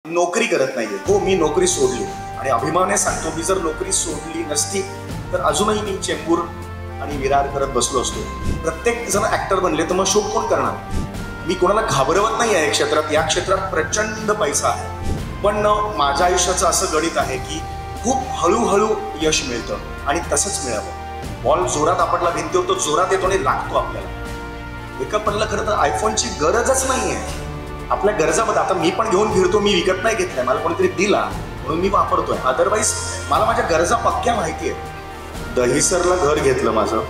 नोकरी करत नाहीये. हो, मी नोकरी सोडली आणि अभिमानाने सांगतो, मी जर नोकरी सोडली नसती तर अजूनही मी चेंबूर आणि विरार करत बसलो असतो. प्रत्येक जण ऍक्टर बनले तर मग शूट कोण करणार? मी कोणाला घाबरवत नाही आहे क्षेत्रात. या क्षेत्रात प्रचंड पैसा आहे, पण माझ्या आयुष्याचं असं गणित आहे की खूप हळूहळू यश मिळतं आणि तसंच मिळावं. बॉल जोरात आपटला भिंतीवर, तो जोरात येतो आणि लागतो आपल्याला. एका पडलं खरं तर आयफोनची गरजच नाही आहे. आपल्या गरजामध्ये आता मी पण घेऊन फिरतो, मी विकत नाही घेतलाय, मला कोणीतरी दिला म्हणून मी वापरतोय. अदरवाईज मला माझ्या गरजा पक्क्या माहिती आहे. दहिसरला घर घेतलं माझं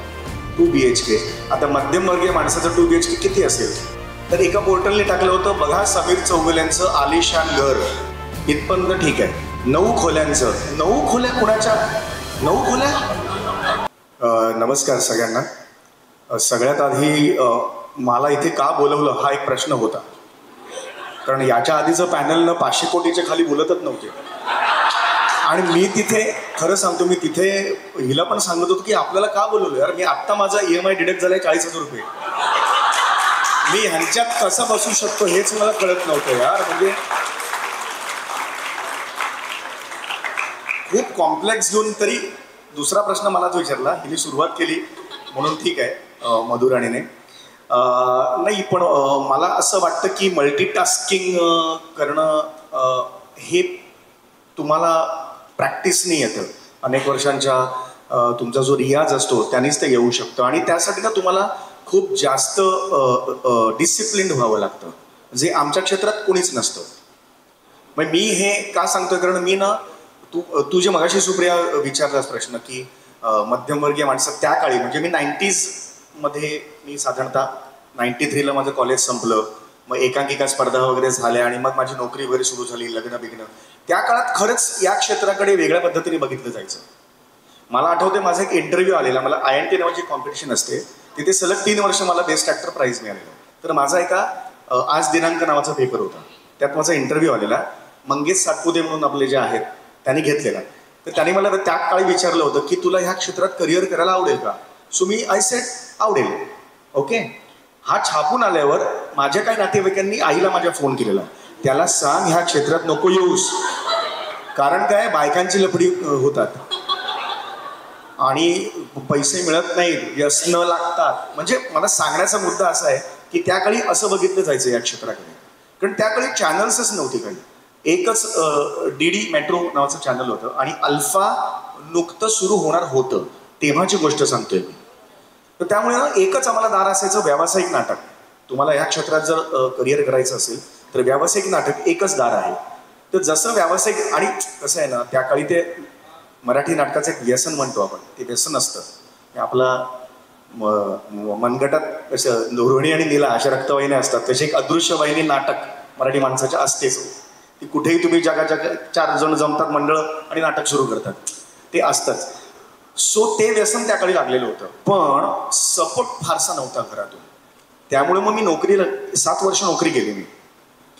2 BHK. आता मध्यमवर्गीय माणसाचं 2 BHK किती असेल? तर एका पोर्टलने टाकलं होतं, बघा समीर चौगुल्यांचं आलिशान घर. इथपर्यंत ठीक आहे. 9 खोल्यांचं. 9 खोल्या कुणाच्या? 9 खोल्या? नमस्कार सगळ्यांना. सगळ्यात आधी मला इथे का बोलवलं हा एक प्रश्न होता, कारण याच्या आधीचं पॅनलनं 500 कोटीच्या खाली बोलतच नव्हते. आणि मी तिथे खरं सांगतो, मी तिथे हिला पण सांगत होतो की आपल्याला का बोलवलं यार. मी आत्ता माझा EMI डिडक्ट झालाय 40,000 रुपये. मी ह्यांच्यात कसं बसू शकतो हेच मला कळत नव्हतं यार. म्हणजे खूप कॉम्प्लेक्स घेऊन तरी दुसरा प्रश्न मलाच विचारला. हिने सुरुवात केली म्हणून ठीक आहे मधुराणीने. नाही, पण मला असं वाटतं की मल्टीटास्किंग करणं हे तुम्हाला प्रॅक्टिसने येतं. अनेक वर्षांच्या तुमचा जो रियाज असतो त्यानेच ते येऊ शकतं. आणि त्यासाठी ना तुम्हाला खूप जास्त डिसिप्लिन्ड व्हावं लागतं, जे आमच्या क्षेत्रात कोणीच नसतं. मग मी हे का सांगतोय, कारण मी ना तू जे मगाशी सुप्रिया विचारलास प्रश्न की मध्यमवर्गीय माणसं त्या काळी, म्हणजे मी 90s मध्ये, मी साधारणतः 93ला माझं कॉलेज संपलं. मग एकांकिका स्पर्धा वगैरे झाल्या आणि मग माझी नोकरी वगैरे सुरू झाली, लग्न बिग्न. त्या काळात खरंच या क्षेत्राकडे वेगळ्या पद्धतीने बघितलं जायचं. मला आठवते माझा एक इंटरव्ह्यू आलेला. मला INT नावाची कॉम्पिटिशन असते, तिथे सलग 3 वर्ष मला बेस्ट ॲक्टर प्राईज मिळालेलं. तर माझा एका आज दिनांक नावाचा पेपर होता, त्यात माझा इंटरव्ह्यू आलेला. मंगेश सातपुते म्हणून आपले जे आहेत त्यांनी घेतलेला. तर त्यांनी मला त्या काळी विचारलं होतं की तुला ह्या क्षेत्रात करिअर करायला आवडेल का? सो मी आय सेड आवडेल. ओके. हा छापून आल्यावर माझ्या काही नातेवाईकांनी आईला माझ्या फोन केलेला, त्याला सांग ह्या क्षेत्रात नको येऊस, कारण काय बायकांची लफडी होतात आणि पैसे मिळत नाहीत, व्यसनं लागतात. म्हणजे मला सांगण्याचा मुद्दा असा आहे की त्या काळी असं बघितलं जायचं या क्षेत्राकडे, कारण त्या काळी चॅनल्सच नव्हते काही. एकच DD मेट्रो नावाचं चॅनल होतं आणि अल्फा नुकतं सुरू होणार होतं, तेव्हाची गोष्ट सांगतोय मी. तर त्यामुळे एकच आम्हाला दार असायचं, व्यावसायिक नाटक. तुम्हाला ह्या क्षेत्रात जर करिअर करायचं असेल तर व्यावसायिक नाटक एकच दार आहे. तर जसं व्यावसायिक, आणि कसं आहे ना, त्या काळी ते मराठी नाटकाचं एक व्यसन म्हणतो आपण, ते व्यसन असतं. हे आपला मनगटात कसं रोहिणी आणि नीला अशा रक्तवाहिन्या असतात, तशी एक अदृश्य वाहिनी नाटक मराठी माणसाच्या असतेच. ती कुठेही तुम्ही जगाच्या 4 जण जमतात मंडळ आणि नाटक सुरू करतात, ते असतंच. सो ते व्यसन त्या काळी लागलेलं होतं, पण सपोर्ट फारसा नव्हता घरातून. त्यामुळे मग मी नोकरीला 7 वर्ष नोकरी केली मी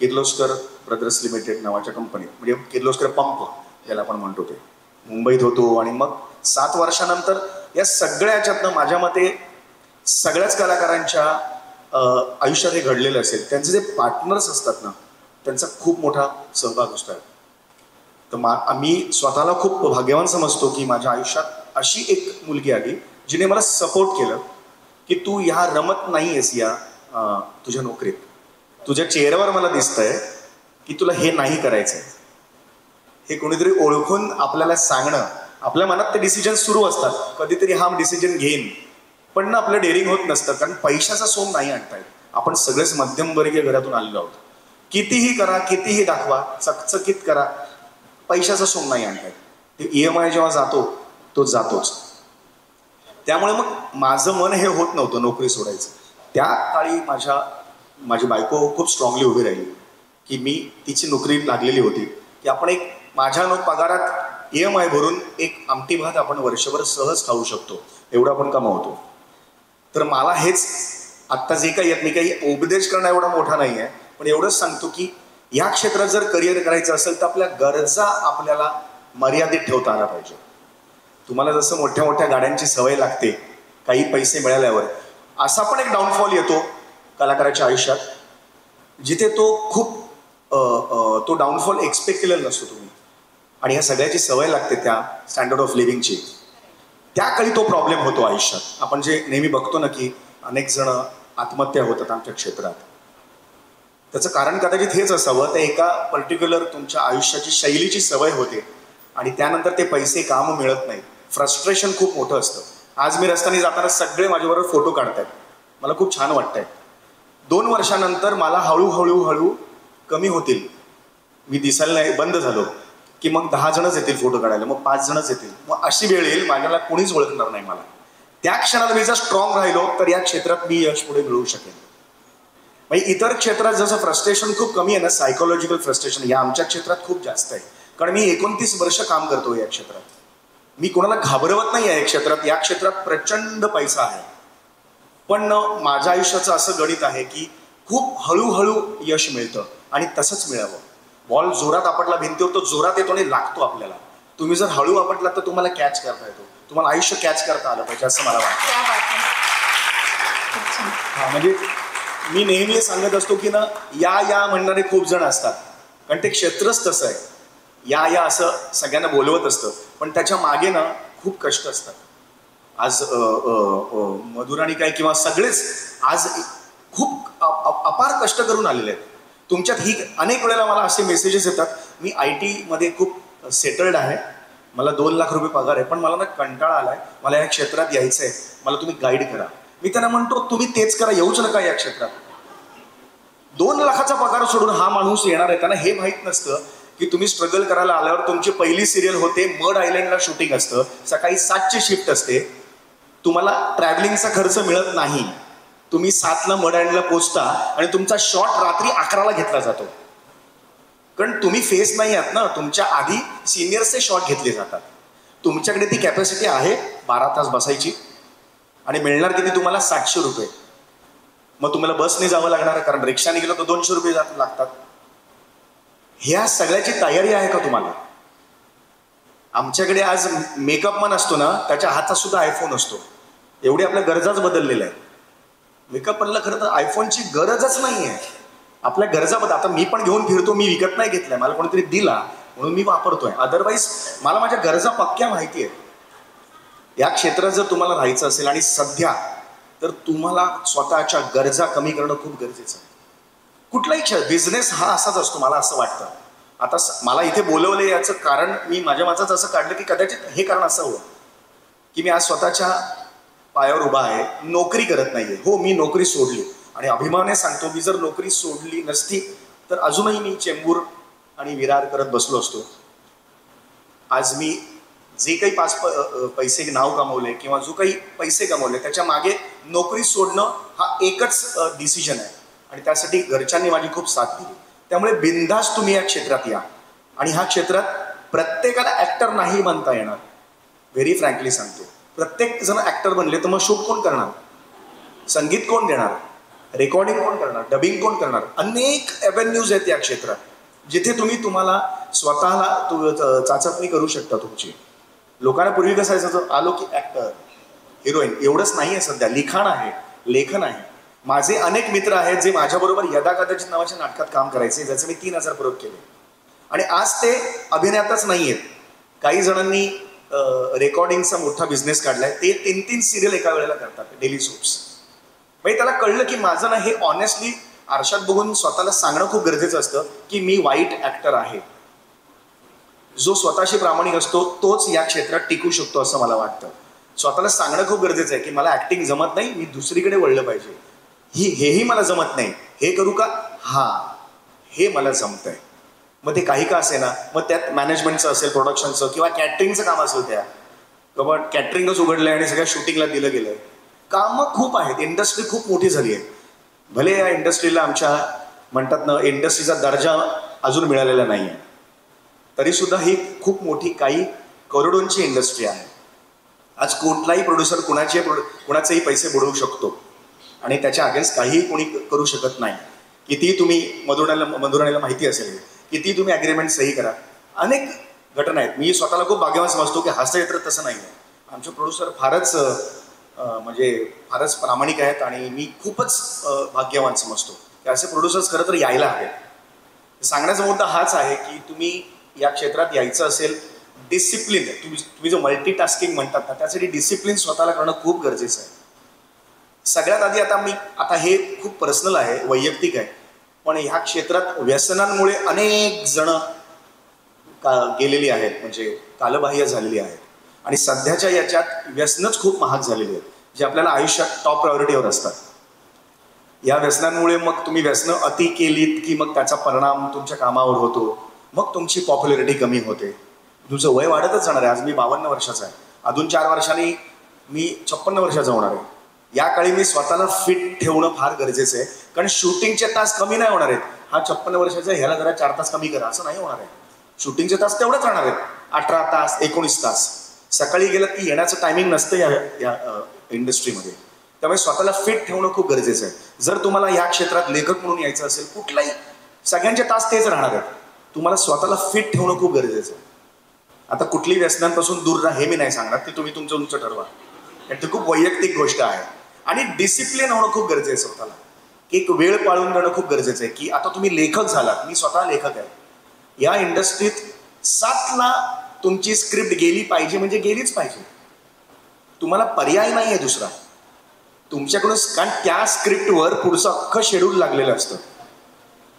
किर्लोस्कर ब्रदर्स लिमिटेड नावाच्या कंपनीत, म्हणजे किर्लोस्कर पंप याला आपण म्हणतो, ते मुंबईत होतो. आणि मग 7 वर्षानंतर या सगळ्या ह्याच्यातनं माझ्या मते सगळ्याच कलाकारांच्या आयुष्यात हे घडलेलं असेल, त्यांचे जे पार्टनर्स असतात ना, त्यांचा खूप मोठा सहभाग असतो. तर मी स्वतःला खूप भाग्यवान समजतो की माझ्या आयुष्यात अशी एक मुलगी आली जिने मला सपोर्ट केलं की तू ह्या रमत नाही आहेस या तुझ्या नोकरीत. तुझ्या चेहऱ्यावर मला दिसतंय की तुला हे नाही करायचंय. हे कोणीतरी ओळखून आपल्याला सांगणं, आपल्या मनात ते डिसिजन सुरू असतात, कधीतरी हा डिसिजन घेईन, पण ना आपलं डेअरिंग होत नसतं, कारण पैशाचा सोम नाही आणता येत. आपण सगळेच मध्यमवर्गीय घरातून आलेलो आहोत. कितीही करा, कितीही दाखवा, चकचकीत करा, पैशाचा सोम नाही आणतायत. ते EMI जेव्हा जातो तो जातोच. त्यामुळे मग माझं मन हे होत नव्हतं नोकरी सोडायचं. त्या काळी माझी बायको खूप स्ट्रॉंगली उभी राहिली की मी, तिची नोकरी लागलेली होती की आपण एक माझ्या पगारात EMI भरून एक आमटी भात आपण वर्षभर सहज खाऊ शकतो, एवढं आपण कमावतो. तर मला हेच आत्ता जे काही येत, मी काही उपदेश करणं एवढा मोठा नाही आहे, पण एवढंच सांगतो की या क्षेत्रात जर करिअर करायचं असेल तर आपल्या गरजा आपल्याला मर्यादित ठेवता आला पाहिजे. तुम्हाला जसं मोठ्या मोठ्या गाड्यांची सवय लागते काही पैसे मिळाल्यावर, असा पण एक डाऊनफॉल येतो कलाकाराच्या आयुष्यात, जिथे तो खूप तो डाऊनफॉल एक्सपेक्ट केलेला नसतो तुम्ही, आणि ह्या सगळ्याची सवय लागते त्या स्टँडर्ड ऑफ लिव्हिंगची. त्याकाळी तो प्रॉब्लेम होतो आयुष्यात. आपण जे नेहमी बघतो ना की अनेक जण आत्महत्या होतात आमच्या क्षेत्रात, त्याचं कारण कदाचित हेच असावं. त्या एका पर्टिक्युलर तुमच्या आयुष्याची शैलीची सवय होते आणि त्यानंतर ते पैसे काम मिळत नाही. फ्रस्ट्रेशन खूप मोठं असतं. आज मी रस्त्याने जाताना सगळे माझ्याबरोबर फोटो काढतायत, मला खूप छान वाटतंय. 2 वर्षानंतर मला हळूहळू कमी होतील, मी दिसायला नाही बंद झालो की मग 10 जणच येतील फोटो काढायला, मग 5 जणच येतील, मग अशी वेळ येईल माझ्याला कोणीच ओळखणार नाही मला. त्या क्षणाला मी जर स्ट्रॉंग राहिलो तर या क्षेत्रात मी यश पुढे मिळवू शकेन. म्हणजे इतर क्षेत्रात जसं फ्रस्ट्रेशन खूप कमी आहे ना, सायकोलॉजिकल फ्रस्ट्रेशन या आमच्या क्षेत्रात खूप जास्त आहे. कारण मी 29 वर्ष काम करतो या क्षेत्रात. मी कोणाला घाबरवत नाही आहे या क्षेत्रात. या क्षेत्रात प्रचंड पैसा आहे, पण माझ्या आयुष्याचं असं गणित आहे की खूप हळूहळू यश मिळतं आणि तसंच मिळावं. बॉल जोरात आपटला भिंतीवर तो जोरात येतो आणि लागतो आपल्याला. तुम्ही जर हळू आपटला तर तुम्हाला कॅच करता येतो. तुम्हाला आयुष्य कॅच करता आलं पाहिजे असं मला वाटतं. हा, म्हणजे मी नेहमी सांगत असतो की ना, या म्हणणारे खूप जण असतात, कारण ते क्षेत्रच तसं आहे. या असं सगळ्यांना बोलवत असतं, पण त्याच्या मागे ना खूप कष्ट असतात. आज मधुराणी काय किंवा सगळेच आज खूप अपार कष्ट करून आलेले आहेत. तुमच्यात ही अनेक वेळेला मला असे मेसेजेस येतात, मी IT मध्ये खूप सेटल्ड आहे, मला 2 लाख रुपये पगार आहे, पण मला ना कंटाळा आलाय, मला या क्षेत्रात यायचं आहे, मला तुम्ही गाईड करा. मी त्यांना म्हणतो तुम्ही तेच करा, येऊच नका या क्षेत्रात. 2 लाखाचा पगार सोडून हा माणूस येणार आहे. त्यांना हे माहीत नसतं की तुम्ही स्ट्रगल करायला आल्यावर तुमची पहिली सिरियल होते, मड आयलंडला शूटिंग असतं, सकाळी 7ची शिफ्ट असते, तुम्हाला ट्रॅव्हलिंगचा खर्च मिळत नाही, तुम्ही 7ला मड आयलंडला पोचता आणि तुमचा शॉट रात्री 11ला घेतला जातो. कारण तुम्ही फेस नाही आहात ना, तुमच्या आधी सिनियर्सचे शॉट घेतले जातात. तुमच्याकडे ती कॅपॅसिटी आहे 12 तास बसायची आणि मिळणार किती तुम्हाला 700 रुपये. मग तुम्हाला बसने जावं लागणार, कारण रिक्षाने गेलो तर 200 रुपये लागतात. ह्या सगळ्याची तयारी आहे का तुम्हाला? आमच्याकडे आज मेकअपमन असतो ना, त्याच्या हातात सुद्धा आयफोन असतो. एवढी आपल्या गरजाच बदललेल्या आहेत. मेकअपमनला खरं तर आयफोनची गरजच नाही आहे. आपल्या गरजा आता मी पण घेऊन फिरतो, मी विकत नाही घेतलाय, मला कोणीतरी दिला म्हणून मी वापरतोय. अदरवाईज मला माझ्या गरजा पक्क्या माहिती आहेत. या क्षेत्रात जर तुम्हाला राहायचं असेल आणि सध्या, तर तुम्हाला स्वतःच्या गरजा कमी करणं खूप गरजेचं आहे. कुठलाही बिझनेस हा असाच असतो, मला असं वाटतं. आता मला इथे बोलवलं याचं कारण मी माझ्या मताचं असं काढलं की कदाचित हे कारण असं हवं की मी आज स्वतःच्या पायावर उभा आहे, नोकरी करत नाहीये. हो, मी नोकरी सोडली आणि अभिमानाने सांगतो, मी जर नोकरी सोडली नसती तर अजूनही मी चेंबूर आणि विरार करत बसलो असतो. आज मी जे काही 5 पैसे नाव कमवले किंवा जो काही पैसे कमवले, त्याच्या मागे नोकरी सोडणं हा एकच डिसिजन आहे आणि त्यासाठी घरच्यांनी माझी खूप साथ दिली. त्यामुळे बिनधास्त तुम्ही या क्षेत्रात या. आणि ह्या क्षेत्रात प्रत्येकाला ॲक्टर नाही बनता येणार. व्हेरी फ्रँकली सांगतो, प्रत्येक जण ॲक्टर बनले तर मग शूट कोण करणार, संगीत कोण देणार, रेकॉर्डिंग कोण करणार, डबिंग कोण करणार. अनेक ॲव्हेन्यूज आहेत या क्षेत्रात, जिथे तुम्हाला स्वतःला चाचपणी करू शकता तुमची. लोकांना पूर्वी कसं असायचं, आलो की ॲक्टर, हिरोईन, एवढंच नाही आहे सध्या. लिखाण आहे, लेखन आहे. माझे अनेक मित्र आहेत जे माझ्याबरोबर यदा कदाचित नावाच्या नाटकात काम करायचे, ज्याचे मी 3000 प्रयोग केले आणि आज ते अभिनेताच नाही आहेत. काही जणांनी रेकॉर्डिंगचा मोठा बिझनेस काढलाय, ते 3-3 सिरियल एका वेळेला करतात, डेली सोप्स. म्हणजे त्याला कळलं की माझं ना हे ऑनेस्टली आरशात बघून स्वतःला सांगणं खूप गरजेचं असतं की मी वाईट ॲक्टर आहे. जो स्वतःशी प्रामाणिक असतो तोच या क्षेत्रात टिकू शकतो असं मला वाटतं. स्वतःला सांगणं खूप गरजेचं आहे की मला ॲक्टिंग जमत नाही, मी दुसरीकडे वळलं पाहिजे. हेही मला जमत नाही, हे करू का, हा हे मला जमतंय. मग ते काही का असे ना, मग त्यात मॅनेजमेंटचं असेल, प्रोडक्शनचं किंवा कॅटरिंगचं काम असेल, त्या बाबा कॅटरिंगच उघडलंय आणि सगळ्या शूटिंगला दिलं गेलंय. कामं खूप आहेत, इंडस्ट्री खूप मोठी झाली आहे. भले या इंडस्ट्रीला आमच्या म्हणतात ना, इंडस्ट्रीचा दर्जा अजून मिळालेला नाही आहे, तरीसुद्धा ही खूप मोठी काही करोडोंची इंडस्ट्री आहे. आज कुठलाही प्रोड्युसर कुणाचेही पैसे बुडवू शकतो आणि त्याच्या अगेन्स्ट काहीही कोणी करू शकत नाही. किती तुम्ही मधुराणीला माहिती असेल, किती तुम्ही ॲग्रीमेंट सही करा, अनेक घटना आहेत. मी स्वतःला खूप भाग्यवान समजतो की हास्यचित्र तसं नाही आहे. आमचे प्रोड्युसर फारच प्रामाणिक आहेत आणि मी खूपच भाग्यवान समजतो की असे प्रोड्युसर्स खरं तर यायला हवेत. सांगण्याचा मुद्दा हाच आहे की तुम्ही या क्षेत्रात यायचं असेल, डिसिप्लिन, तुम्ही जो मल्टीटास्किंग म्हणतात ना, त्यासाठी डिसिप्लिन स्वतःला करणं खूप गरजेचं आहे. सगळ्यात आधी आता हे खूप पर्सनल आहे, वैयक्तिक आहे, पण ह्या क्षेत्रात व्यसनांमुळे अनेक जण गेलेली आहेत, म्हणजे कालबाह्य झालेली आहेत. आणि सध्याच्या याच्यात व्यसनच खूप महाग झालेली आहेत, जे आपल्याला आयुष्यात टॉप प्रायोरिटीवर असतात. या व्यसनांमुळे मग तुम्ही व्यसनं अति केलीत की मग त्याचा परिणाम तुमच्या कामावर होतो, मग तुमची पॉप्युलॅरिटी कमी होते, तुमचं वय वाढतच जाणार आहे. आज मी 52 वर्षाचा आहे, अजून 4 वर्षांनी मी 56 वर्षाचा होणार आहे. या काळी मी स्वतःला फिट ठेवणं फार गरजेचं आहे, कारण शूटिंगचे तास कमी नाही होणार आहेत. हा 56 वर्षाचा ह्याला जरा 4 तास कमी करा असं नाही होणार आहे. शूटिंगचे तास तेवढंच राहणार आहेत, 18 तास 19 तास. सकाळी गेलं की येण्याचं टायमिंग नसतं या इंडस्ट्रीमध्ये. त्यामुळे स्वतःला फिट ठेवणं खूप गरजेचं आहे. जर तुम्हाला या क्षेत्रात लेखक म्हणून यायचं असेल, कुठलाही, सगळ्यांचे तास तेच राहणार आहेत, तुम्हाला स्वतःला फिट ठेवणं खूप गरजेचं आहे. आता कुठली व्यसनांपासून दूर राहा हे मी नाही सांगणार, ते तुम्ही तुमचं ठरवा, ती खूप वैयक्तिक गोष्ट आहे. आणि डिसिप्लिन होणं खूप गरजेचं आहे स्वतःला. एक वेळ पाळून जाणं खूप गरजेचं आहे की आता तुम्ही लेखक झालात, मी स्वतः लेखक आहे, या इंडस्ट्रीत 7ला तुमची स्क्रिप्ट गेली पाहिजे म्हणजे गेलीच पाहिजे, तुम्हाला पर्याय नाही आहे दुसरा तुमच्याकडून. कारण त्या स्क्रिप्टवर पुढचं अख्खं शेड्यूल लागलेलं असतं.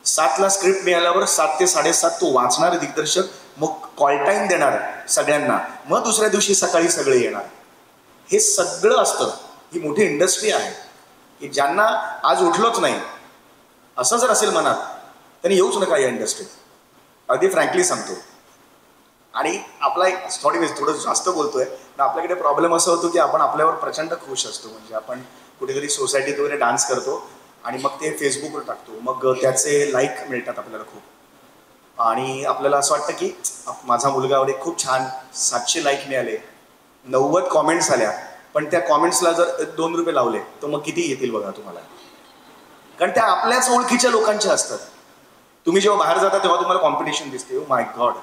7ला स्क्रिप्ट मिळाल्यावर 7 ते 7:30 तो वाचणार दिग्दर्शक, मग कॉल टाईम देणार सगळ्यांना, मग दुसऱ्या दिवशी सकाळी सगळे येणार. हे सगळं असतं. ही मोठी इंडस्ट्री आहे की ज्यांना आज उठलोच नाही असं जर असेल मनात, त्यांनी येऊच नका या इंडस्ट्रीत, अगदी फ्रँकली सांगतो. आणि आपला एक थोडं जास्त बोलतोय पण आपल्याकडे प्रॉब्लेम असं होतो की आपण आपल्यावर प्रचंड खुश असतो. म्हणजे आपण कुठेतरी सोसायटीत वगैरे डान्स करतो आणि मग ते फेसबुकवर टाकतो, मग त्याचे लाईक मिळतात आपल्याला खूप, आणि आपल्याला असं वाटतं की माझा मुलगा वगैरे खूप छान, 700 लाईक मिळाले, 90 कॉमेंट्स आल्या, पण त्या कॉमेंट्सला जर 2 रुपये लावले तर मग किती येतील बघा तुम्हाला. कारण त्या आपल्याच ओळखीच्या लोकांच्या असतात. तुम्ही जेव्हा बाहेर जाता तेव्हा तुम्हाला कॉम्पिटिशन दिसते, ओ माय गॉड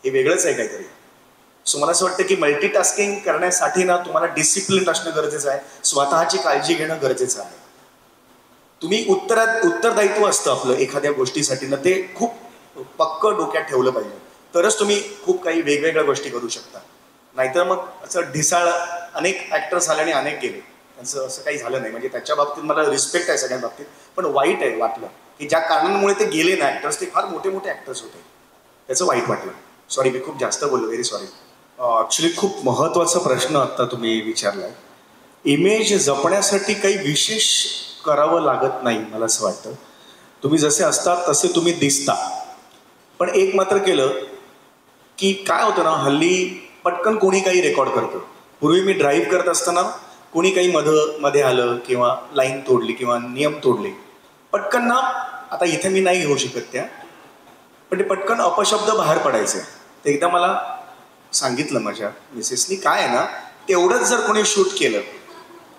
हे वेगळंच आहे काहीतरी. सो मला असं वाटतं की मल्टीटास्किंग करण्यासाठी ना तुम्हाला डिसिप्लिन असणं गरजेचं आहे, स्वतःची काळजी घेणं गरजेचं आहे. तुम्ही उत्तरदायित्व असतं आपलं एखाद्या गोष्टीसाठी ना, ते खूप पक्क डोक्यात ठेवलं पाहिजे, तरच तुम्ही खूप काही वेगवेगळ्या गोष्टी करू शकता. नाहीतर मग असं ढिसाळ अनेक ॲक्टर्स आले आणि अनेक गेले, त्यांचं असं काही झालं नाही. म्हणजे त्याच्या बाबतीत मला रिस्पेक्ट आहे सगळ्या बाबतीत, पण वाईट आहे वाटलं की ज्या कारणांमुळे ते गेले ना ॲक्टर्स, ते फार मोठे मोठे ॲक्टर्स होते, त्याचं वाईट वाटलं. सॉरी, मी खूप जास्त बोललो, व्हेरी सॉरी. ॲक्च्युली खूप महत्त्वाचा प्रश्न आत्ता तुम्ही विचारला आहे. इमेज जपण्यासाठी काही विशेष करावं लागत नाही मला असं वाटतं. तुम्ही जसे असतात तसे तुम्ही दिसता. पण एक मात्र केलं की काय होतं ना, हल्ली पटकन कोणी काही रेकॉर्ड करतं. पूर्वी मी ड्राईव्ह करत असताना कोणी काही मध्ये आलं किंवा लाईन तोडली किंवा नियम तोडले, पटकन ना, आता इथे मी नाही घेऊ शकत त्या, पण ते पटकन अपशब्द बाहेर पडायचे. ते एकदा मला सांगितलं माझ्या मिसेसनी, काय आहे ना, तेवढंच जर कोणी शूट केलं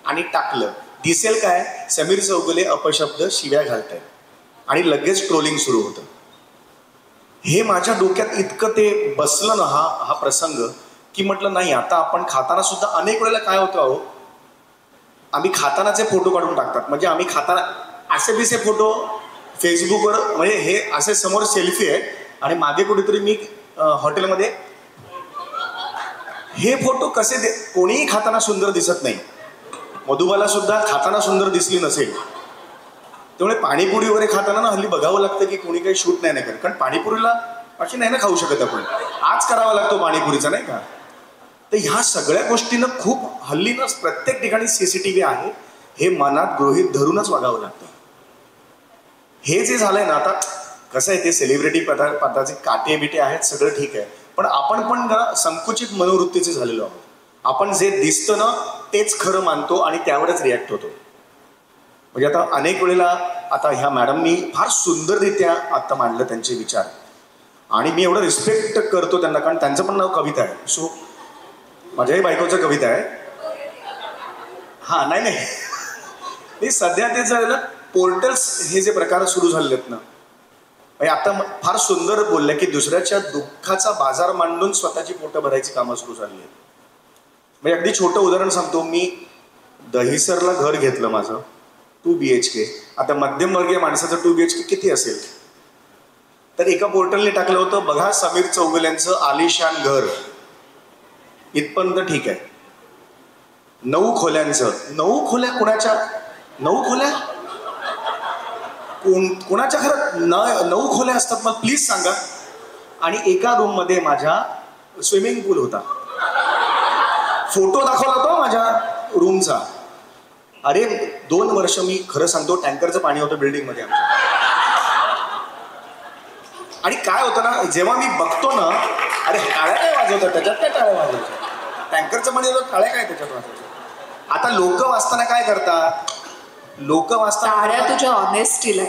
आणि टाकलं, दिसेल काय, समीर चौगुले अपशब्द शिव्या घालतायत, आणि लगेच ट्रोलिंग सुरू होतं. हे माझ्या डोक्यात इतकं ते बसलं ना हा प्रसंग, की म्हटलं नाही, आता आपण खाताना सुद्धा अनेक वेळेला काय होतं अहो, आम्ही खातानाचे फोटो काढून टाकतात. म्हणजे आम्ही खाताना असे बिसे फोटो फेसबुकवर, म्हणजे हे असे समोर सेल्फी आहे आणि मागे कुठेतरी मी हॉटेलमध्ये, हे फोटो कसे कोणीही खाताना सुंदर दिसत नाही. मधुबाला सुद्धा खाताना सुंदर दिसली नसेल. त्यामुळे पाणीपुरी वगैरे खाताना ना हल्ली बघावं लागतं की कोणी काही शूट नाही करत, कारण पाणीपुरीला अशी नाही ना खाऊ शकत आपण, आज करावा लागतो पाणीपुरीचा, नाही का. तर ह्या सगळ्या गोष्टींना खूप हल्ली ना प्रत्येक ठिकाणी CCTV आहे, हे मनात गृहीत धरूनच वागावं लागतं. हे जे झालंय ना, आता कसं आहे, ते सेलिब्रिटी पदाचे काटे बिटे आहेत, सगळं ठीक आहे, पण आपण पण ना संकुचित मनोवृत्तीचे झालेलो आहोत. आपण जे दिसतं ना तेच खरं मानतो आणि त्यावरच रिॲक्ट होतो. म्हणजे आता अनेक वेळेला, आता ह्या मॅडमनी फार सुंदररित्या आत्ता मांडलं त्यांचे विचार, आणि मी एवढं रिस्पेक्ट करतो त्यांना, कारण त्यांचं पण नाव कविता आहे. सो माझ्याही बायकोचं कविता आहे. हां, नाही सध्या ते झालं पोर्टल्स, हे जे प्रकार सुरू झालेले आहेत ना, म्हणजे आता फार सुंदर बोललं की दुसऱ्याच्या दुःखाचा बाजार मांडून स्वतःची पोटं भरायची कामं सुरू झाली आहेत. म्हणजे अगदी छोटं उदाहरण सांगतो, मी दहिसरला घर घेतलं माझं 2 BHK. आता मध्यमवर्गीय माणसाचं 2 BHK किती असेल, तर एका पोर्टलने टाकलं होतं, बघा समीर चौगुल्यांचं आलिशान घर. इथपर्यंत ठीक आहे. 9 खोल्यांचं. 9 खोल्या कुणाच्या? 9 खोल्या कोणाच्या घरात 9 खोल्या असतात मला प्लीज सांगा. आणि एका रूम मध्ये माझ्या स्विमिंग पूल होता. फोटो दाखवला तो माझ्या रूमचा. अरे 2 वर्ष मी खरं सांगतो टँकरचं पाणी होतं बिल्डिंग मध्ये आमच्या. आणि काय होतं ना, जेव्हा मी बघतो ना, अरे टाळ्या काय वाजवतात, त्याच्यात काय टाळ्या वाजवतात, टँकरचं पाणी होतं, टाळ्या काय त्याच्यात वाजवतात. आता लोक वाचताना काय करतात, लोक वाचताना तुझ्या ऑनेस्टीला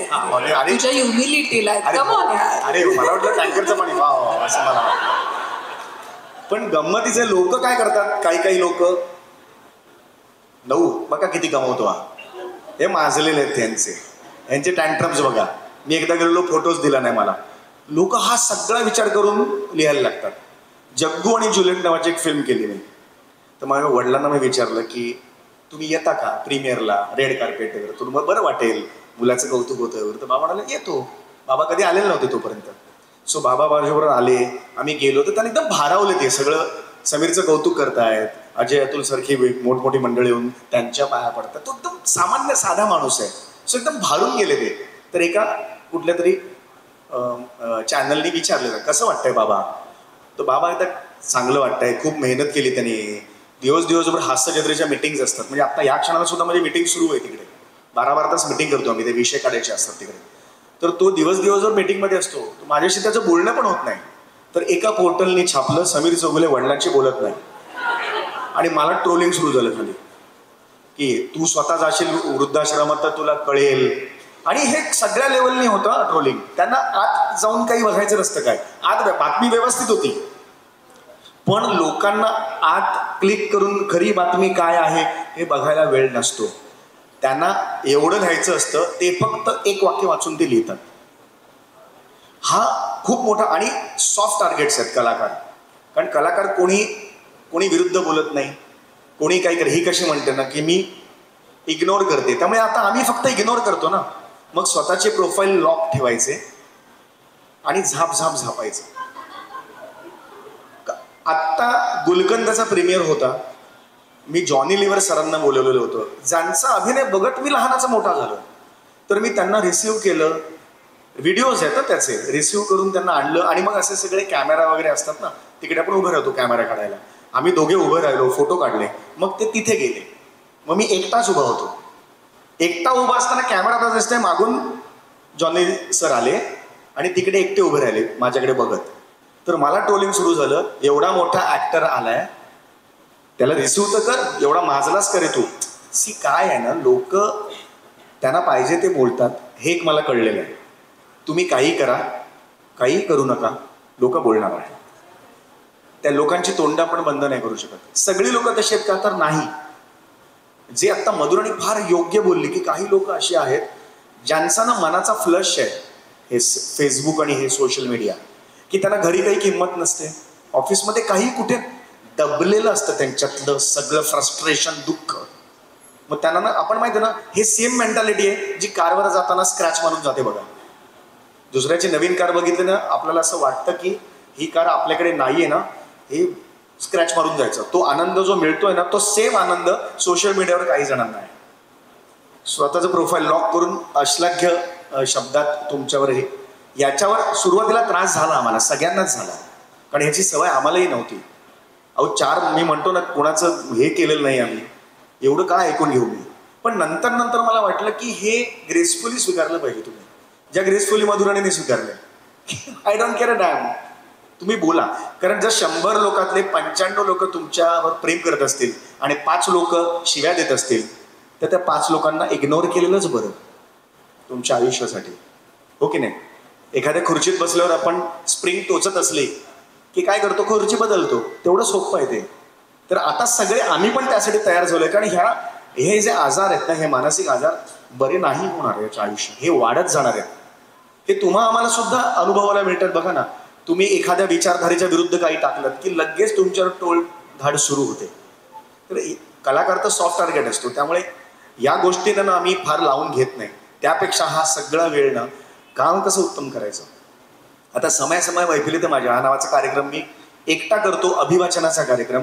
तुझ्या ह्युमिलिटीला. अरे मला वाटलं टँकरचं पाणी वा असं मला वाटलं. पण गंमतीचे लोक काय करतात, काही लोक 9 बघा किती कमवतो हा, हे माजलेले आहेत यांचे टँट्रम्स बघा. मी एकदा गेलेलो, फोटोज दिला नाही मला. लोक हा सगळा विचार करून लिहायला लागतात. जग्गू आणि जुलियट नावाची एक फिल्म केली मी. तर माझ्या वडिलांना मी विचारलं की तुम्ही येता का प्रीमियरला, रेड कार्पेटवर, तुम्हाला बरं वाटेल, मुलाचं कौतुक होतं. तर बाबा म्हणाले येतो. बाबा कधी आलेले नव्हते तोपर्यंत. सो बाबा माझ्याबरोबर आले, आम्ही गेलो. तर त्यांनी एकदम भारावले, ते सगळं समीरचं कौतुक करतायत. अजय अतुल सारखी मोठमोठी मंडळी येऊन त्यांच्या पाया पडतात. तो एकदम सामान्य साधा माणूस आहे. सो एकदम भारून गेले ते. तर एका कुठल्या तरी चॅनलनी विचारलं कसं वाटतंय बाबा. तर बाबा एकदा चांगलं वाटतंय, खूप मेहनत केली त्यांनी, दिवसभर हास्य जत्रेच्या मिटिंग्स असतात. म्हणजे आता या क्षणाला सुद्धा माझी मिटिंग सुरू आहे तिकडे. 12 तास मिटिंग करतो आम्ही, ते विषय काढायचे असतात तिकडे. तर तो दिवसभर मीटिंगमध्ये असतो. माझ्याशी त्याचं बोलणं पण होत नाही. तर एका पोर्टलने छापलं, समीर चौगुले वडिलांशी बोलत नाही. आणि मला ट्रोलिंग सुरू झालं खाली की तू स्वतः जाशील वृद्धाश्रमात तर तुला कळेल. आणि हे सगळ्या लेवलनी होतं ट्रोलिंग. त्यांना आत जाऊन काही बघायचं नसतं काय. आत बातमी व्यवस्थित होती, पण लोकांना आत क्लिक करून खरी बातमी काय आहे हे बघायला वेळ नसतो. त्यांना एवढं लिहायचं असतं, ते फक्त एक वाक्य वाचून ते लिहितात. हा खूप मोठा आणि सॉफ्ट टार्गेट्स आहेत कलाकार. कारण कलाकार कोणी विरुद्ध बोलत नाही, कोणी काही कर. ही कशी म्हणते ना की मी इग्नोर करते, त्यामुळे आता आम्ही फक्त इग्नोर करतो ना. मग स्वतःचे प्रोफाईल लॉक ठेवायचे आणि झापायचं. आत्ता गुलकंदाचा प्रीमियर होता. मी जॉनी लिव्हर सरांना बोलवलेलं होतं, ज्यांचा अभिनय बघत मी लहानाचा मोठा झालो. तर मी त्यांना रिसिव्ह केलं, व्हिडिओज आहेत त्याचे, रिसिव्ह करून त्यांना आणलं. आणि मग असे सगळे कॅमेरा वगैरे असतात ना, तिकडे आपण उभं राहतो कॅमेरा काढायला. आम्ही दोघे उभं राहिलो, फोटो काढले. मग ते तिथे गेले. मग मी एकटाच उभा होतो. एकटा उभा असताना कॅमेरा तर दिसतंय, मागून जॉनी सर आले आणि तिकडे एकटे उभे राहिले माझ्याकडे बघत. तर मला ट्रोलिंग सुरू झालं, एवढा मोठा ऍक्टर आलाय, त्याला रिसिव्ह तर कर, एवढा माजलाच करे तू. काय आहे ना, लोक त्यांना पाहिजे ते बोलतात. हे एक मला कळलेलं आहे. तुम्ही काही करा, काही करू नका, लोक बोलणार आहे. त्या लोकांची तोंड आपण बंद नाही करू शकत. सगळी लोक तशी आहेत का, तर नाही. जे आता मधुराणी फार योग्य बोलली की काही लोक अशी आहेत ज्यांचा ना मनाचा फ्लश आहे हे फेसबुक आणि हे सोशल मीडिया, की त्यांना घरी काही किंमत नसते, ऑफिसमध्ये काही कुठे दबलेलं असतं त्यांच्यातलं सगळं फ्रस्ट्रेशन, दुःख. मग त्यांना ना, आपण माहिती ना, हे सेम मेंटॅलिटी आहे जी कारवर जाताना स्क्रॅच मारून जाते बघा. दुसऱ्याची नवीन कार बघितली ना, आपल्याला असं वाटतं की ही कार आपल्याकडे नाहीये ना, हे स्क्रॅच मारून जायचं. तो आनंद जो मिळतोय ना, तो सेम आनंद सोशल मीडियावर काही जणांना आहे. स्वतःचं प्रोफाईल लॉक करून अश्लाघ्य शब्दात तुमच्यावर हे, याच्यावर सुरुवातीला त्रास झाला आम्हाला, सगळ्यांनाच झाला. कारण ह्याची सवय आम्हालाही नव्हती. अहो मी म्हणतो ना, कोणाचं हे केलेलं नाही आम्ही, एवढं काय ऐकून घेऊ मी. पण नंतर मला वाटलं की हे ग्रेसफुली स्वीकारलं पाहिजे तुम्ही, ज्या ग्रेसफुली मधुराणीने स्वीकारलंय. I don't care a damn, तुम्ही बोला. कारण जर 100 लोकातले 95 लोक तुमच्यावर प्रेम करत असतील आणि 5 लोक शिव्या देत असतील, तर त्या 5 लोकांना इग्नोर केलेलंच बरं तुमच्या आयुष्यासाठी, हो की नाही. एखाद्या खुर्चीत बसल्यावर आपण स्प्रिंग टोचत असले की काय करतो, खुर्ची बदलतो. तेवढं सोपं आहे ते. तर आता सगळे आम्ही पण त्यासाठी तयार झालोय. कारण हे जे आजार आहेत ना, हे मानसिक आजार बरे नाही होणार याच्या आयुष्य, हे वाढत जाणार आहेत. हे तुम्हा आम्हाला सुद्धा अनुभवाला मिळतात. बघा ना, तुम्ही एखाद्या विचारधारेच्या विरुद्ध काही टाकलं की लगेच तुमच्यावर टोल धाड सुरू होते. तर कलाकार तर सॉफ्ट टार्गेट असतो, त्यामुळे या गोष्टींना ना आम्ही फार लावून घेत नाही. त्यापेक्षा हा सगळा वेळ ना काम कसं उत्तम करायचं, आता समय मैफिलीत माझ्या हा नावाचा कार्यक्रम मी एकटा करतो, अभिवाचनाचा कार्यक्रम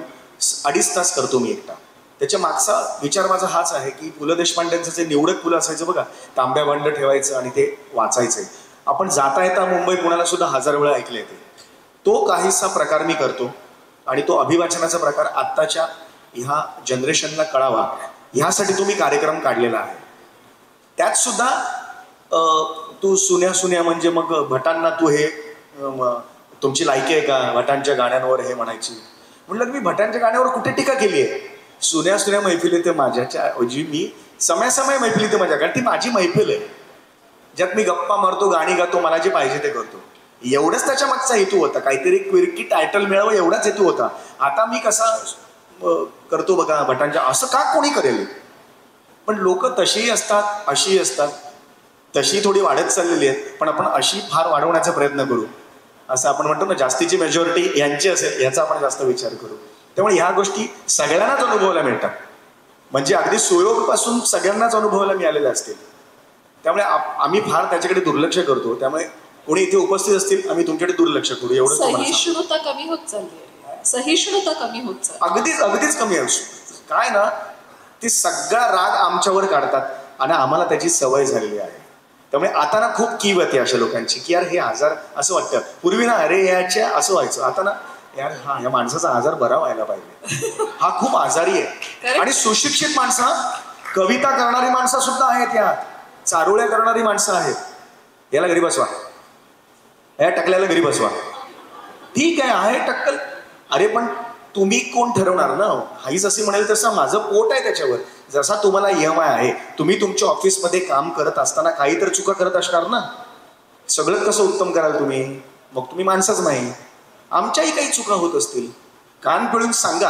2.5 तास करतो मी एकटा. त्याच्या मागचा विचार माझा हाच आहे की पु ल देशपांडेंचं जे निवडक फुलं असायचं बघा, तांब्या बंड ठेवायचं आणि ते वाचायचंय. आपण जाता येता मुंबई पुण्याला सुद्धा 1000 वेळा ऐकले ते. तो काहीसा प्रकार मी करतो आणि तो अभिवाचनाचा प्रकार आत्ताच्या ह्या जनरेशनला कळावा ह्यासाठी तुम्ही कार्यक्रम काढलेला आहे. त्यात सुद्धा तू सुन्या म्हणजे मग भटांना तू हे तुमची लायकी आहे का भटांच्या गाण्यांवर हे म्हणायची. म्हटलं मी भटांच्या गाण्यावर कुठे टीका केली आहे. सुन्या मैफिली ते माझ्याच्या ऐवजी मी समय मैफिली ते माझ्या, कारण ती माझी मैफिल आहे ज्यात मी गप्पा मारतो, गाणी गातो, मला जे पाहिजे ते करतो. एवढंच त्याच्या मागचा हेतू होता. काहीतरी क्विरकी टायटल मिळावं एवढाच हेतू होता. आता मी कसा करतो बघा भटांच्या, असं का कोणी करेल. पण लोक तशीही असतात, अशीही असतात. तशी थोडी वाढत चाललेली आहेत, पण आपण अशी फार वाढवण्याचा प्रयत्न करू. असं आपण म्हणतो ना, जास्तीची मेजॉरिटी यांची असेल याचा आपण जास्त विचार करू. त्यामुळे ह्या गोष्टी सगळ्यांनाच अनुभवायला मिळतात. म्हणजे अगदी सुयोगपासून सगळ्यांनाच अनुभवायला मिळालेल्या असतील. त्यामुळे आम्ही फार त्याच्याकडे दुर्लक्ष करतो. त्यामुळे कोणी इथे उपस्थित असतील, आम्ही तुमच्याकडे दुर्लक्ष करू एवढं. सहिष्णुता कमी होत चालली, सहिष्णुता कमी होत चालली. अगदीच कमी असू. काय ना, ते सगळा राग आमच्यावर काढतात आणि आम्हाला त्याची सवय झालेली आहे. त्यामुळे आता ना खूप कीव येते अशा लोकांची की यार हे आजार असं वाटतं. पूर्वी ना अरे याच्या असं व्हायचं, आता ना यार हा या माणसाचा आजार बरा व्हायला पाहिजे, हा खूप आजारी आहे. आणि सुशिक्षित माणसं, कविता करणारी माणसं सुद्धा आहेत, यात चारोळ्या करणारी माणसं आहेत. याला घरी बसवा, या टकल्याला घरी बसवा. ठीक आहे टक्कल. अरे पण तुम्ही कोण ठरवणार ना. हाईच असे म्हणेल तसं माझं पोट आहे त्याच्यावर. जसा तुम्हाला EMI आहे, तुम्ही तुमच्या ऑफिसमध्ये काम करत असताना काही तर चुका करत असणार ना. सगळं कसं उत्तम कराल तुम्ही, मग तुम्ही माणसंच नाही. आमच्याही काही चुका होत असतील, कान पिळून सांगा.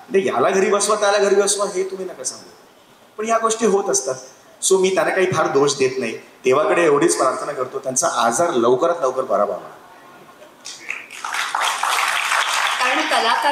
म्हणजे याला घरी बसवा त्याला घरी बसवा हे तुम्ही नका सांगू. पण या गोष्टी होत असतात. सो मी त्यांना काही फार दोष देत नाही. देवाकडे एवढीच प्रार्थना करतो त्यांचा आजार लवकरात लवकर बरा व्हावा. कारण कलाकार